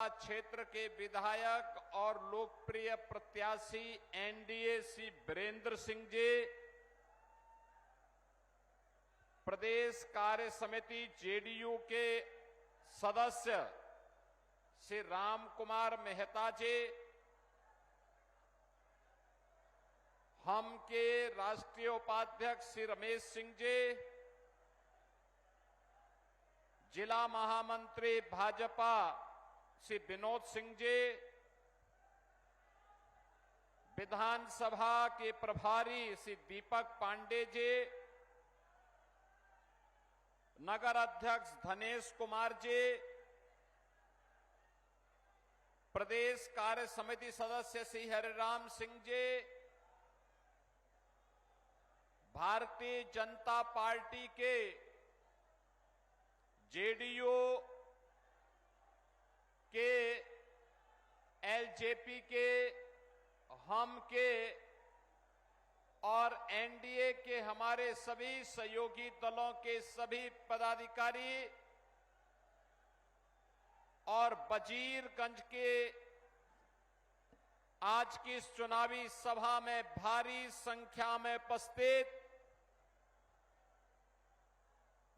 क्षेत्र के विधायक और लोकप्रिय प्रत्याशी एनडीए श्री वीरेंद्र सिंह जी, प्रदेश कार्य समिति जेडीयू के सदस्य श्री राम कुमार मेहता जी, हम के राष्ट्रीय उपाध्यक्ष श्री रमेश सिंह जी, जिला महामंत्री भाजपा श्री विनोद सिंह जी, विधानसभा के प्रभारी श्री दीपक पांडे जी, नगर अध्यक्ष धनेश कुमार जी, प्रदेश कार्य समिति सदस्य श्री हरिराम सिंह जी, भारतीय जनता पार्टी के जेडीयू के, एलजेपी के, हम के और एनडीए के हमारे सभी सहयोगी दलों के सभी पदाधिकारी और वजीरगंज के आज की इस चुनावी सभा में भारी संख्या में उपस्थित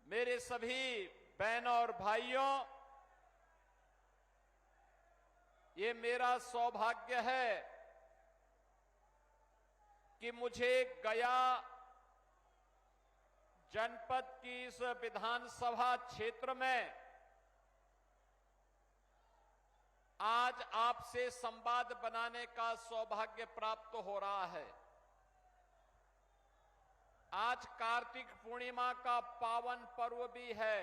मेरे सभी बहनों और भाइयों, ये मेरा सौभाग्य है कि मुझे गया जनपद की इस विधानसभा क्षेत्र में आज आपसे संवाद बनाने का सौभाग्य प्राप्त हो रहा है। आज कार्तिक पूर्णिमा का पावन पर्व भी है।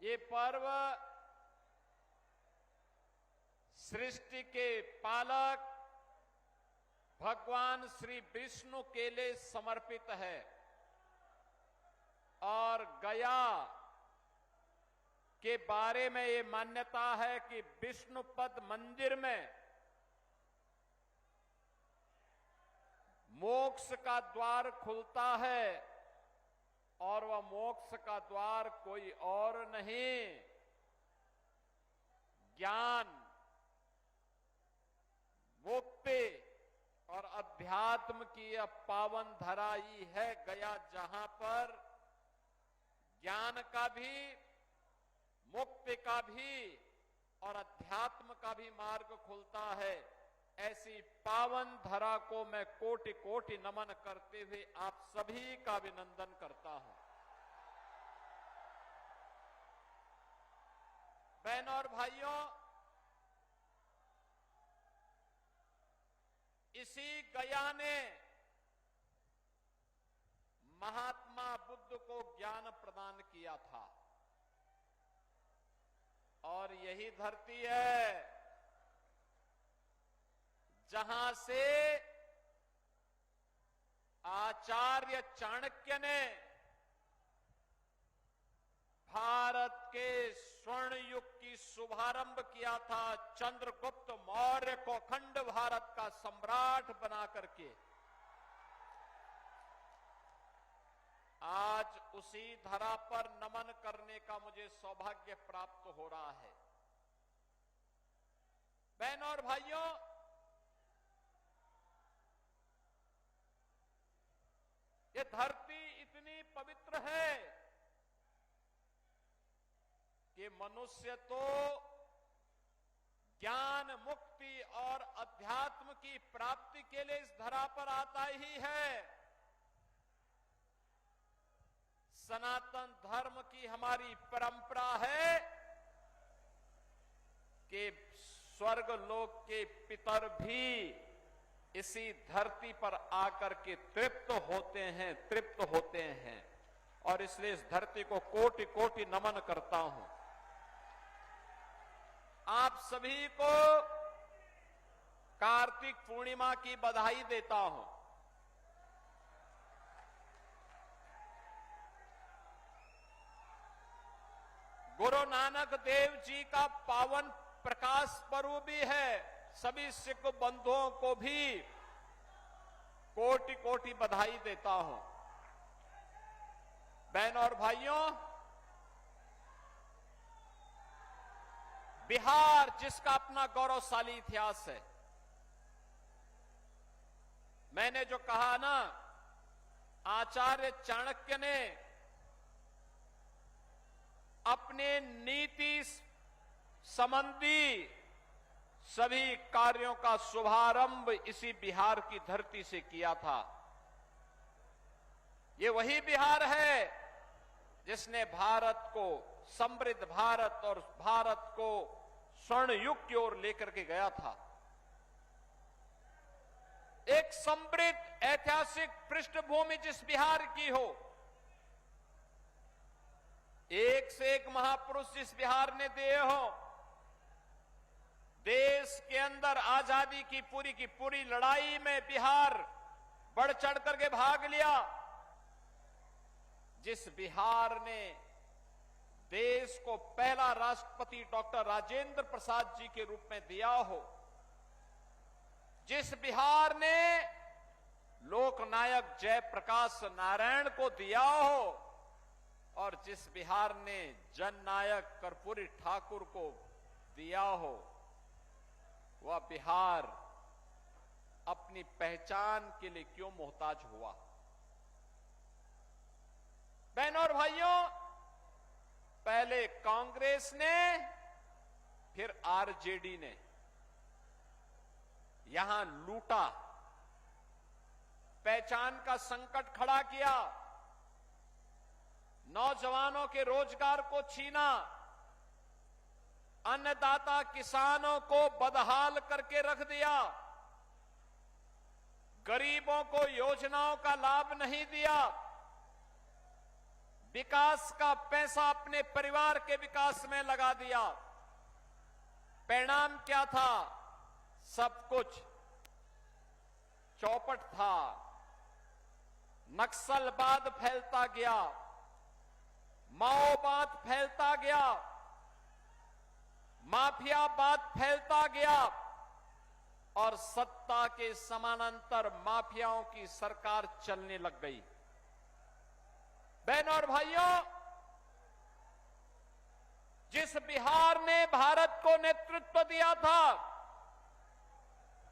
ये पर्व सृष्टि के पालक भगवान श्री विष्णु के लिए समर्पित है और गया के बारे में ये मान्यता है कि विष्णुपद मंदिर में मोक्ष का द्वार खुलता है और वह मोक्ष का द्वार कोई और नहीं, ज्ञान, मुक्ति और अध्यात्म की यह पावन धरा ही है गया, जहां पर ज्ञान का भी, मुक्ति का भी और अध्यात्म का भी मार्ग खुलता है। ऐसी पावन धरा को मैं कोटि कोटि नमन करते हुए आप सभी का अभिनंदन करता हूं। बहनों और भाइयों, इसी गया ने महात्मा बुद्ध को ज्ञान प्रदान किया था और यही धरती है जहां से आचार्य चाणक्य ने भारत के स्वर्ण युग की शुभारंभ किया था, चंद्रगुप्त मौर्य को अखंड भारत का सम्राट बना करके। आज उसी धरा पर नमन करने का मुझे सौभाग्य प्राप्त हो रहा है। बहनों और भाइयों, ये धरती इतनी पवित्र है कि मनुष्य तो ज्ञान, मुक्ति और अध्यात्म की प्राप्ति के लिए इस धरा पर आता ही है। सनातन धर्म की हमारी परंपरा है कि स्वर्ग लोक के पितर भी इसी धरती पर आकर के तृप्त होते हैं और इसलिए इस धरती को कोटि कोटि नमन करता हूं। आप सभी को कार्तिक पूर्णिमा की बधाई देता हूं। गुरु नानक देव जी का पावन प्रकाश पर्व भी है। सभी सिख बंधुओं को भी कोटि कोटि बधाई देता हूं। बहनों और भाइयों, बिहार जिसका अपना गौरवशाली इतिहास है। मैंने जो कहा ना, आचार्य चाणक्य ने अपने नीति संबंधी सभी कार्यों का शुभारंभ इसी बिहार की धरती से किया था। ये वही बिहार है जिसने भारत को समृद्ध भारत और भारत को स्वर्ण युग की ओर लेकर के गया था। एक समृद्ध ऐतिहासिक पृष्ठभूमि जिस बिहार की हो, एक से एक महापुरुष जिस बिहार ने दिए हो, देश के अंदर आजादी की पूरी लड़ाई में बिहार बढ़ चढ़ करके भाग लिया, जिस बिहार ने देश को पहला राष्ट्रपति डॉक्टर राजेंद्र प्रसाद जी के रूप में दिया हो, जिस बिहार ने लोकनायक जयप्रकाश नारायण को दिया हो और जिस बिहार ने जननायक कर्पूरी ठाकुर को दिया हो, वह बिहार अपनी पहचान के लिए क्यों मोहताज हुआ? बहनों और भाइयों, पहले कांग्रेस ने, फिर आरजेडी ने यहां लूटा, पहचान का संकट खड़ा किया, नौजवानों के रोजगार को छीना, अन्नदाता किसानों को बदहाल करके रख दिया, गरीबों को योजनाओं का लाभ नहीं दिया, विकास का पैसा अपने परिवार के विकास में लगा दिया। परिणाम क्या था? सब कुछ चौपट था। नक्सलवाद फैलता गया, माओवाद फैलता गया, माफियावाद फैलता गया और सत्ता के समानांतर माफियाओं की सरकार चलने लग गई। बहनों और भाइयों, जिस बिहार ने भारत को नेतृत्व दिया था,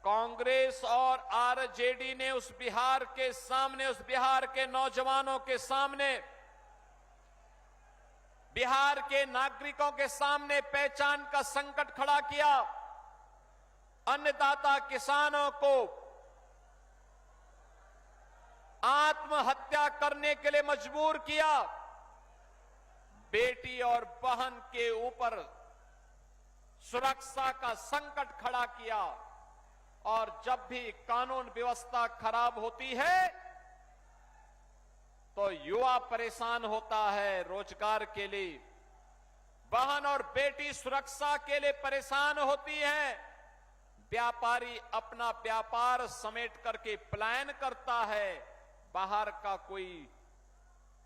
कांग्रेस और आरजेडी ने उस बिहार के सामने, उस बिहार के नौजवानों के सामने, बिहार के नागरिकों के सामने पहचान का संकट खड़ा किया। अन्नदाता किसानों को आत्महत्या करने के लिए मजबूर किया। बेटी और बहन के ऊपर सुरक्षा का संकट खड़ा किया और जब भी कानून व्यवस्था खराब होती है तो युवा परेशान होता है रोजगार के लिए, बहन और बेटी सुरक्षा के लिए परेशान होती है, व्यापारी अपना व्यापार समेट करके पलायन करता है, बाहर का कोई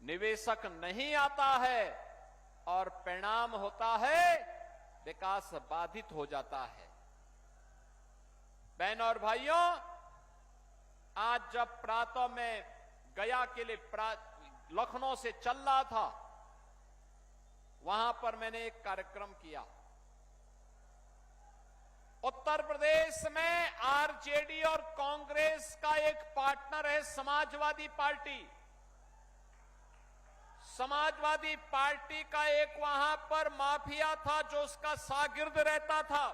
निवेशक नहीं आता है और परिणाम होता है विकास बाधित हो जाता है। बहनों और भाइयों, आज जब प्रातः में गया के लिए लखनऊ से चल रहा था, वहां पर मैंने एक कार्यक्रम किया। उत्तर प्रदेश में आरजेडी और कांग्रेस का एक पार्टनर है समाजवादी पार्टी। समाजवादी पार्टी का एक वहां पर माफिया था जो उसका शागिर्द रहता था।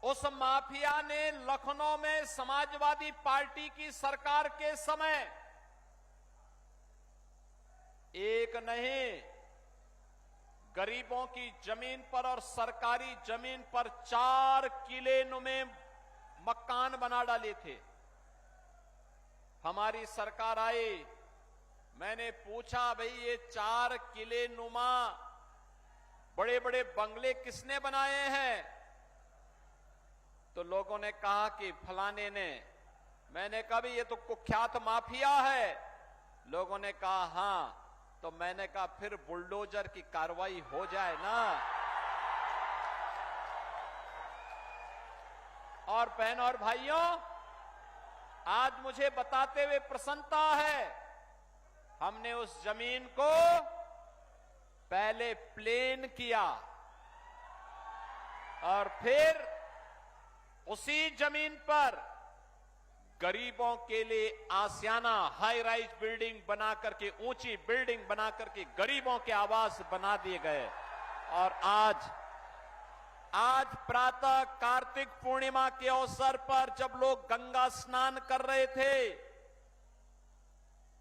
उस माफिया ने लखनऊ में समाजवादी पार्टी की सरकार के समय एक नहीं, गरीबों की जमीन पर और सरकारी जमीन पर 4 किले नुमे मकान बना डाले थे। हमारी सरकार आई, मैंने पूछा, भाई ये 4 किले नुमा बड़े बड़े बंगले किसने बनाए हैं? तो लोगों ने कहा कि फलाने ने। मैंने कहा भी ये तो कुख्यात माफिया है। लोगों ने कहा हां। तो मैंने कहा फिर बुलडोजर की कार्रवाई हो जाए ना। और बहनों और भाइयों, आज मुझे बताते हुए प्रसन्नता है, हमने उस जमीन को पहले प्लेन किया और फिर उसी जमीन पर गरीबों के लिए आसियाना हाई राइज बिल्डिंग बना करके, ऊंची बिल्डिंग बना करके गरीबों के आवास बना दिए गए। और आज प्रातः कार्तिक पूर्णिमा के अवसर पर जब लोग गंगा स्नान कर रहे थे,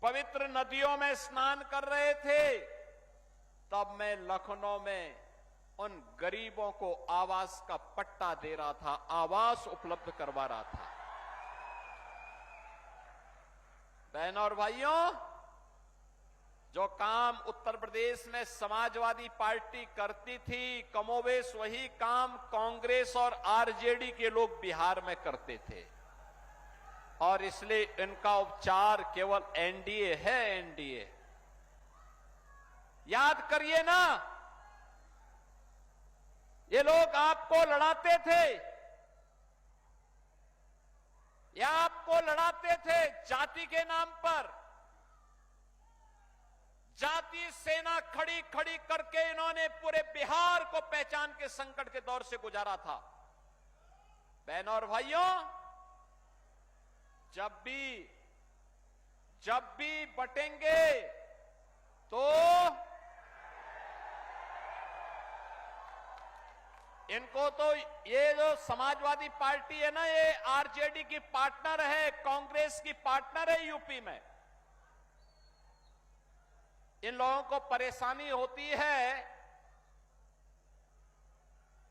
पवित्र नदियों में स्नान कर रहे थे, तब मैं लखनऊ में उन गरीबों को आवास का पट्टा दे रहा था, आवास उपलब्ध करवा रहा था। बहनों और भाइयों, जो काम उत्तर प्रदेश में समाजवादी पार्टी करती थी, कमोबेश वही काम कांग्रेस और आरजेडी के लोग बिहार में करते थे। और इसलिए इनका उपचार केवल एनडीए है, एनडीए। याद करिए ना, ये लोग आपको लड़ाते थे, या आपको लड़ाते थे जाति के नाम पर। जाति सेना खड़ी खड़ी करके इन्होंने पूरे बिहार को पहचान के संकट के दौर से गुजारा था। बहनों और भाइयों, जब भी बटेंगे तो इनको तो, ये जो समाजवादी पार्टी है ना, ये आरजेडी की पार्टनर है, कांग्रेस की पार्टनर है यूपी में। इन लोगों को परेशानी होती है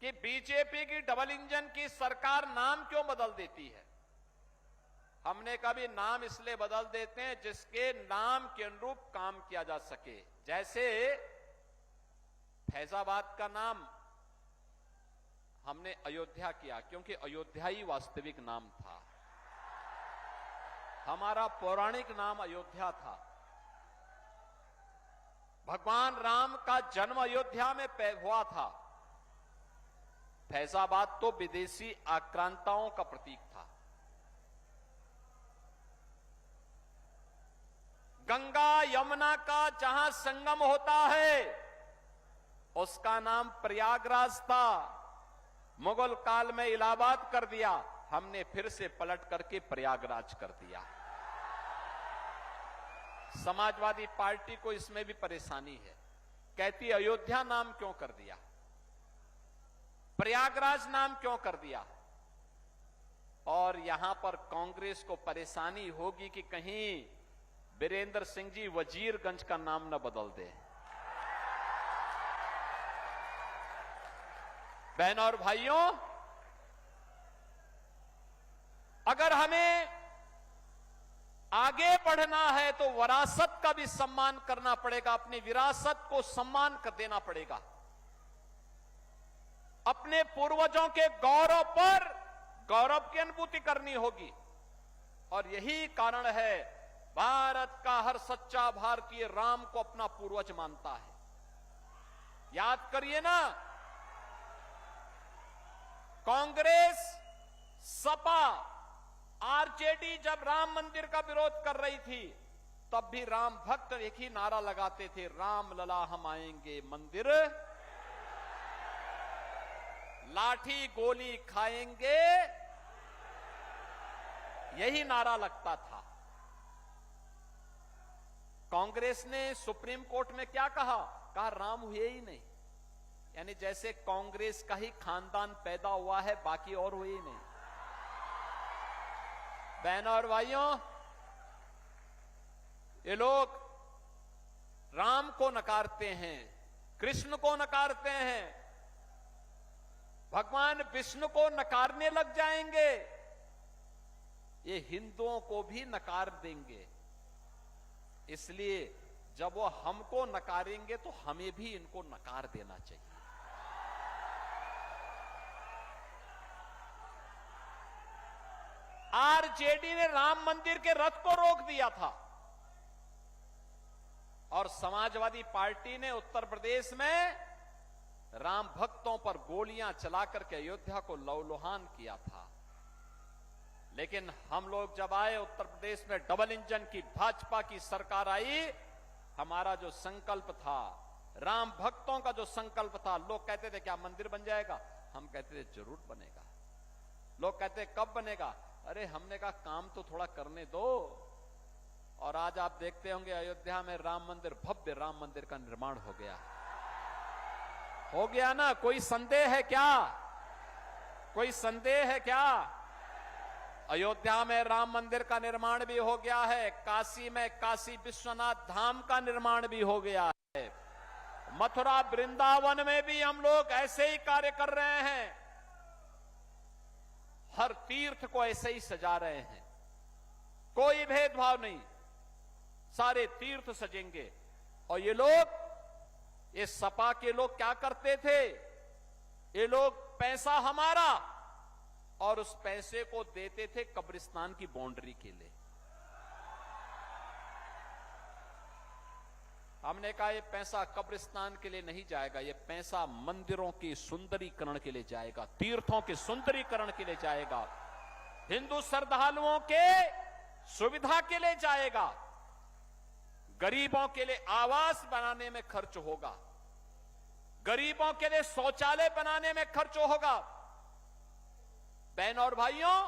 कि बीजेपी की डबल इंजन की सरकार नाम क्यों बदल देती है। हमने कभी नाम इसलिए बदल देते हैं जिसके नाम के अनुरूप काम किया जा सके। जैसे फैजाबाद का नाम हमने अयोध्या किया, क्योंकि अयोध्या ही वास्तविक नाम था। हमारा पौराणिक नाम अयोध्या था। भगवान राम का जन्म अयोध्या में हुआ था। फैजाबाद तो विदेशी आक्रांताओं का प्रतीक था। गंगा यमुना का जहां संगम होता है उसका नाम प्रयागराज था। मुगल काल में इलाहाबाद कर दिया, हमने फिर से पलट करके प्रयागराज कर दिया। समाजवादी पार्टी को इसमें भी परेशानी है, कहती अयोध्या नाम क्यों कर दिया, प्रयागराज नाम क्यों कर दिया। और यहां पर कांग्रेस को परेशानी होगी कि कहीं वीरेंद्र सिंह जी वजीरगंज का नाम न बदल दे। बहनों और भाइयों, अगर हमें आगे बढ़ना है तो विरासत का भी सम्मान करना पड़ेगा, अपनी विरासत को सम्मान कर देना पड़ेगा। अपने पूर्वजों के गौरव पर गौरव की अनुभूति करनी होगी। और यही कारण है भारत का हर सच्चा भारतीय राम को अपना पूर्वज मानता है। याद करिए ना, कांग्रेस, सपा, आरजेडी जब राम मंदिर का विरोध कर रही थी तब भी राम भक्त एक ही नारा लगाते थे, राम लला हम आएंगे मंदिर, लाठी गोली खाएंगे, यही नारा लगता था। कांग्रेस ने सुप्रीम कोर्ट में क्या कहा? कहा राम हुए ही नहीं। यानी जैसे कांग्रेस का ही खानदान पैदा हुआ है, बाकी और हुए ही नहीं। बहनों और भाइयों, ये लोग राम को नकारते हैं, कृष्ण को नकारते हैं, भगवान विष्णु को नकारने लग जाएंगे, ये हिंदुओं को भी नकार देंगे। इसलिए जब वो हमको नकारेंगे तो हमें भी इनको नकार देना चाहिए। आरजेडी ने राम मंदिर के रथ को रोक दिया था और समाजवादी पार्टी ने उत्तर प्रदेश में राम भक्तों पर गोलियां चला करके अयोध्या को लहूलुहान किया था। लेकिन हम लोग जब आए उत्तर प्रदेश में डबल इंजन की भाजपा की सरकार आई, हमारा जो संकल्प था, राम भक्तों का जो संकल्प था, लोग कहते थे क्या मंदिर बन जाएगा? हम कहते थे जरूर बनेगा। लोग कहते कब बनेगा? अरे हमने कहा काम तो थोड़ा करने दो। और आज आप देखते होंगे अयोध्या में राम मंदिर, भव्य राम मंदिर का निर्माण हो गया। हो गया ना? कोई संदेह है क्या? कोई संदेह है क्या? अयोध्या में राम मंदिर का निर्माण भी हो गया है। काशी में काशी विश्वनाथ धाम का निर्माण भी हो गया है। मथुरा वृंदावन में भी हम लोग ऐसे ही कार्य कर रहे हैं। हर तीर्थ को ऐसे ही सजा रहे हैं, कोई भेदभाव नहीं, सारे तीर्थ सजेंगे। और ये लोग, ये सपा के लोग क्या करते थे? ये लोग पैसा हमारा, और उस पैसे को देते थे कब्रिस्तान की बाउंड्री के लिए। हमने कहा ये पैसा कब्रिस्तान के लिए नहीं जाएगा, ये पैसा मंदिरों की सुंदरीकरण के लिए जाएगा, तीर्थों के सुंदरीकरण के लिए जाएगा, हिंदू श्रद्धालुओं के सुविधा के लिए जाएगा, गरीबों के लिए आवास बनाने में खर्च होगा, गरीबों के लिए शौचालय बनाने में खर्च होगा। बहन और भाइयों,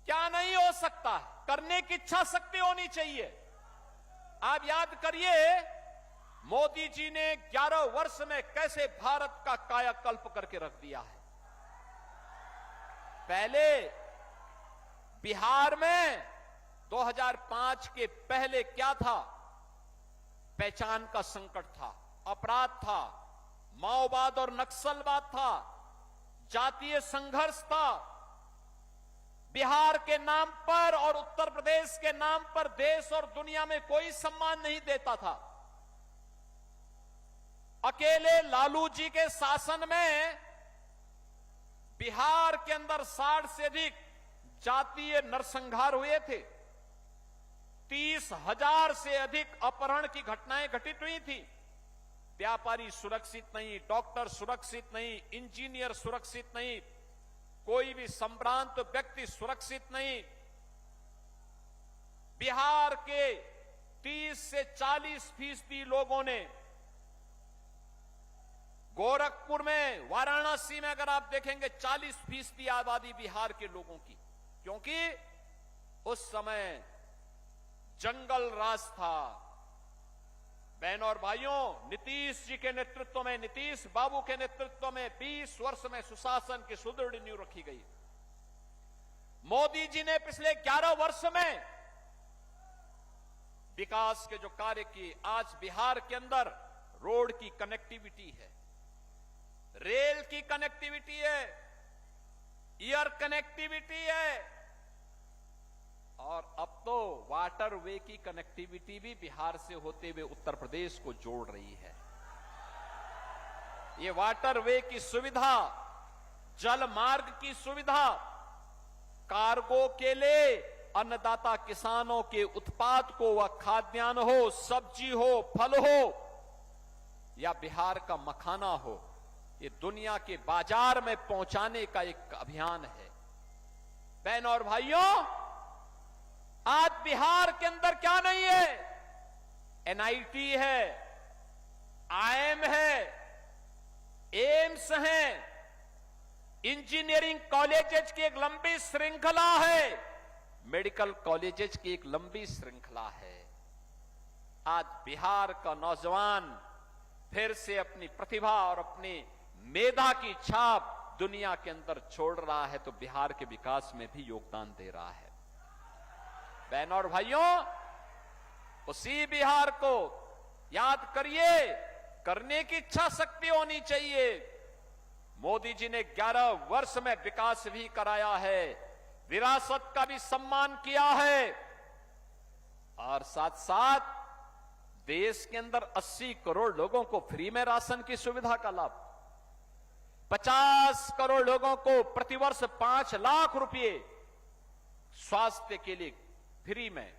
क्या नहीं हो सकता? करने की इच्छा शक्ति होनी चाहिए। आप याद करिए, मोदी जी ने 11 वर्ष में कैसे भारत का कायाकल्प करके रख दिया है। पहले बिहार में 2005 के पहले क्या था? पहचान का संकट था, अपराध था, माओवाद और नक्सलवाद था, जातीय संघर्ष था। बिहार के नाम पर और उत्तर प्रदेश के नाम पर देश और दुनिया में कोई सम्मान नहीं देता था। अकेले लालू जी के शासन में बिहार के अंदर 60 से अधिक जातीय नरसंहार हुए थे। 30,000 से अधिक अपहरण की घटनाएं घटित हुई थी। व्यापारी सुरक्षित नहीं, डॉक्टर सुरक्षित नहीं, इंजीनियर सुरक्षित नहीं, कोई भी संभ्रांत व्यक्ति सुरक्षित नहीं। बिहार के 30 से 40% लोगों ने, गोरखपुर में, वाराणसी में अगर आप देखेंगे 40% आबादी बिहार के लोगों की, क्योंकि उस समय जंगल राज था। बहनों और भाइयों, नीतीश जी के नेतृत्व में, नीतीश बाबू के नेतृत्व में 20 वर्ष में सुशासन की सुदृढ़ नींव रखी गई। मोदी जी ने पिछले 11 वर्ष में विकास के जो कार्य किए, आज बिहार के अंदर रोड की कनेक्टिविटी है, रेल की कनेक्टिविटी है, एयर कनेक्टिविटी है, और अब तो वाटरवे की कनेक्टिविटी भी बिहार से होते हुए उत्तर प्रदेश को जोड़ रही है। ये वाटरवे की सुविधा, जल मार्ग की सुविधा, कार्गो के लिए अन्नदाता किसानों के उत्पाद को, वह खाद्यान्न हो, सब्जी हो, फल हो, या बिहार का मखाना हो, ये दुनिया के बाजार में पहुंचाने का एक अभियान है। बहनों और भाइयों, आज बिहार के अंदर क्या नहीं है? एनआईटी है, आईएम है, एम्स है, इंजीनियरिंग कॉलेजेस की एक लंबी श्रृंखला है, मेडिकल कॉलेजेस की एक लंबी श्रृंखला है। आज बिहार का नौजवान फिर से अपनी प्रतिभा और अपनी मेधा की छाप दुनिया के अंदर छोड़ रहा है, तो बिहार के विकास में भी योगदान दे रहा है। बहनों और भाइयों, उसी बिहार को याद करिए, करने की इच्छा शक्ति होनी चाहिए। मोदी जी ने 11 वर्ष में विकास भी कराया है, विरासत का भी सम्मान किया है, और साथ साथ देश के अंदर 80 करोड़ लोगों को फ्री में राशन की सुविधा का लाभ, 50 करोड़ लोगों को प्रतिवर्ष 5 लाख रुपए स्वास्थ्य के लिए फ्री में,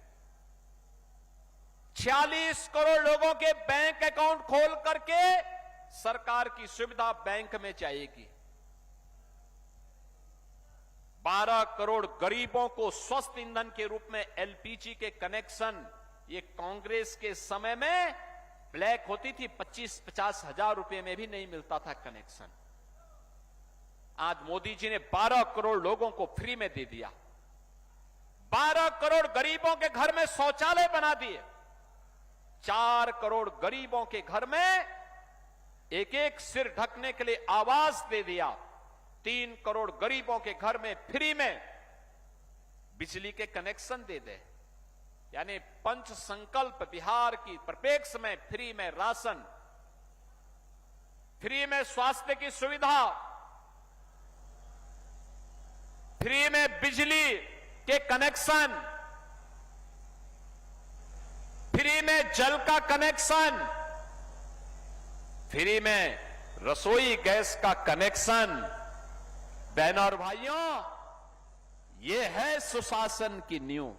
46 करोड़ लोगों के बैंक अकाउंट खोल करके सरकार की सुविधा बैंक में जाएगी। 12 करोड़ गरीबों को स्वस्थ ईंधन के रूप में एलपीजी के कनेक्शन, ये कांग्रेस के समय में ब्लैक होती थी, 25-50 हजार रुपए में भी नहीं मिलता था कनेक्शन। आज मोदी जी ने 12 करोड़ लोगों को फ्री में दे दिया। 12 करोड़ गरीबों के घर में शौचालय बना दिए। 4 करोड़ गरीबों के घर में एक एक सिर ढकने के लिए आवास दे दिया। 3 करोड़ गरीबों के घर में फ्री में बिजली के कनेक्शन दे दे। यानी पंच संकल्प बिहार की परिप्रेक्ष्य में फ्री में राशन, फ्री में स्वास्थ्य की सुविधा, फ्री में बिजली के कनेक्शन, फ्री में जल का कनेक्शन, फ्री में रसोई गैस का कनेक्शन। बहनों और भाइयों, यह है सुशासन की नींव।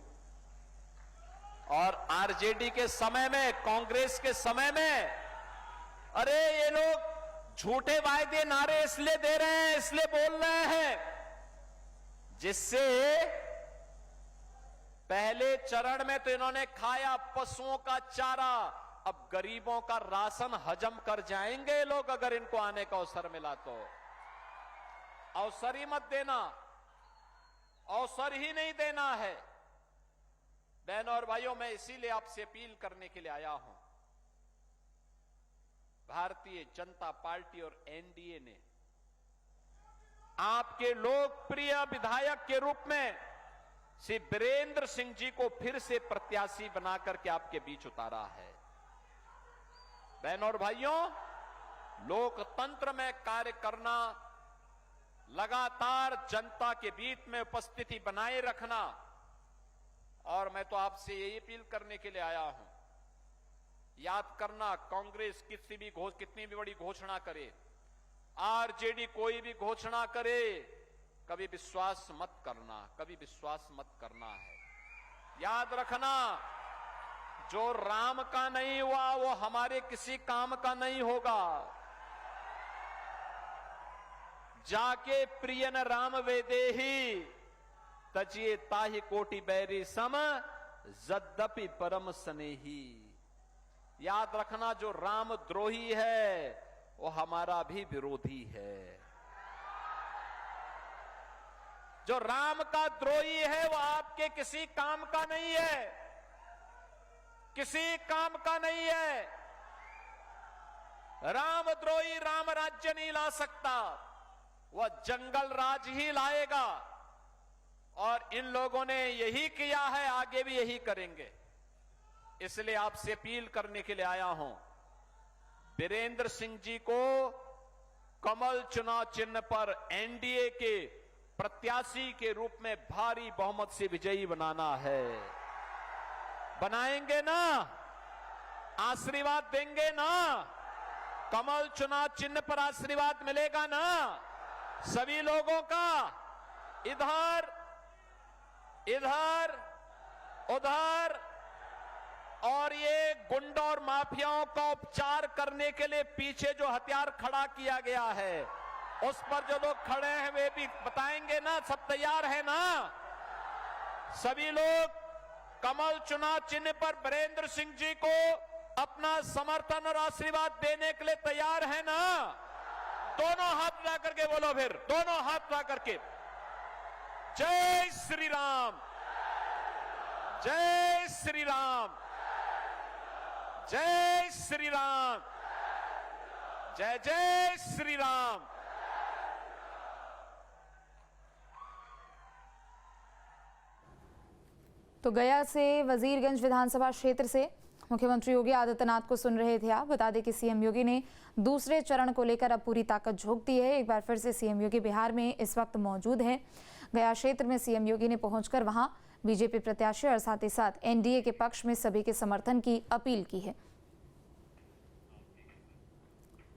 और आरजेडी के समय में, कांग्रेस के समय में, अरे ये लोग झूठे वायदे नारे इसलिए दे रहे हैं, इसलिए बोल रहे हैं जिससे पहले चरण में तो इन्होंने खाया पशुओं का चारा, अब गरीबों का राशन हजम कर जाएंगे लोग अगर इनको आने का अवसर मिला तो। अवसर ही मत देना, अवसर ही नहीं देना है। बहनों और भाइयों, मैं इसीलिए आपसे अपील करने के लिए आया हूं। भारतीय जनता पार्टी और एनडीए ने आपके लोकप्रिय विधायक के रूप में श्री बीरेंद्र सिंह जी को फिर से प्रत्याशी बनाकर के आपके बीच उतारा है। बहनों और भाइयों, लोकतंत्र में कार्य करना, लगातार जनता के बीच में उपस्थिति बनाए रखना, और मैं तो आपसे यही अपील करने के लिए आया हूं। याद करना, कांग्रेस कितनी भी बड़ी घोषणा करे, आरजेडी कोई भी घोषणा करे, कभी विश्वास मत करना, कभी विश्वास मत करना है। याद रखना, जो राम का नहीं हुआ वो हमारे किसी काम का नहीं होगा। जाके प्रियन राम वेदेही तजिए ताहि कोटि बैरी सम यद्यपि परम स्नेही। याद रखना, जो राम द्रोही है वो हमारा भी विरोधी है। जो राम का द्रोही है वो आपके किसी काम का नहीं है, किसी काम का नहीं है। राम द्रोही राम राज्य नहीं ला सकता, वह जंगल राज ही लाएगा। और इन लोगों ने यही किया है, आगे भी यही करेंगे। इसलिए आपसे अपील करने के लिए आया हूं, बीरेंद्र सिंह जी को कमल चुनाव चिन्ह पर एनडीए के प्रत्याशी के रूप में भारी बहुमत से विजयी बनाना है। बनाएंगे ना? आशीर्वाद देंगे ना? कमल चुनाव चिन्ह पर आशीर्वाद मिलेगा ना सभी लोगों का? इधर इधर उधर। और ये गुंडों और माफियाओं का उपचार करने के लिए पीछे जो हथियार खड़ा किया गया है, उस पर जो लोग खड़े हैं वे भी बताएंगे ना, सब तैयार है ना? सभी लोग कमल चुनाव चिन्ह पर बीरेंद्र सिंह जी को अपना समर्थन और आशीर्वाद देने के लिए तैयार है ना? दोनों हाथ उठा करके बोलो, फिर दोनों हाथ उठा करके जय श्री राम, जय श्री राम, जय श्री राम, जय जय श्री राम। तो गया से वजीरगंज विधानसभा क्षेत्र से मुख्यमंत्री योगी आदित्यनाथ को सुन रहे थे आप। बता दें कि सीएम योगी ने दूसरे चरण को लेकर अब पूरी ताकत झोंक दी है। एक बार फिर से सीएम योगी बिहार में इस वक्त मौजूद हैं। गया क्षेत्र में सीएम योगी ने पहुंचकर वहां बीजेपी प्रत्याशी और साथ ही साथ एनडीए के पक्ष में सभी के समर्थन की अपील की है।